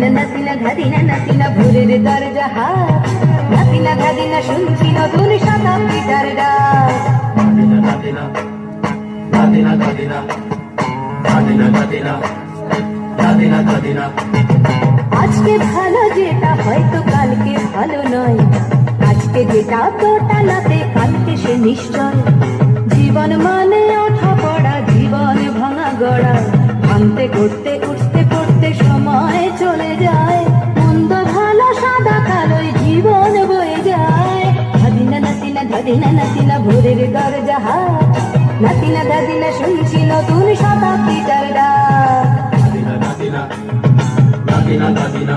নাতিনা ধাদিনা নাতিনা ভোরের দরজা হাত, নাতিনা ধাদিনা শুনছি নতুন শতাব্দীটার ডাক। নাতিনা নাতিনা নাতিনা নাতিনা নাতিনা নাতিনা নাতিনা নাতিনা। আজকে ভালো যেটা হয়তো কালকে ভালো নয়, আজকে যেটা তোটা নাতে কালকে সে নিশ্চয়। জীবন মানে ওঠা পড়া, জীবন ভাঙা গড়া, ভাঙতে করতে উঠতে পড়তে সময় চলে যায়। মন্দ ভালো সাদা কালোই জীবন বয়ে যায়। ধাদিনা নাতিনা ধাদিনা নাতিনা ভোরের দরজা হাত, নাতিনা দাদিনা শুনছি নতুন শতাব্দীটার ডাক। নাতিনা নাতিনা নাতিনা নাতিনা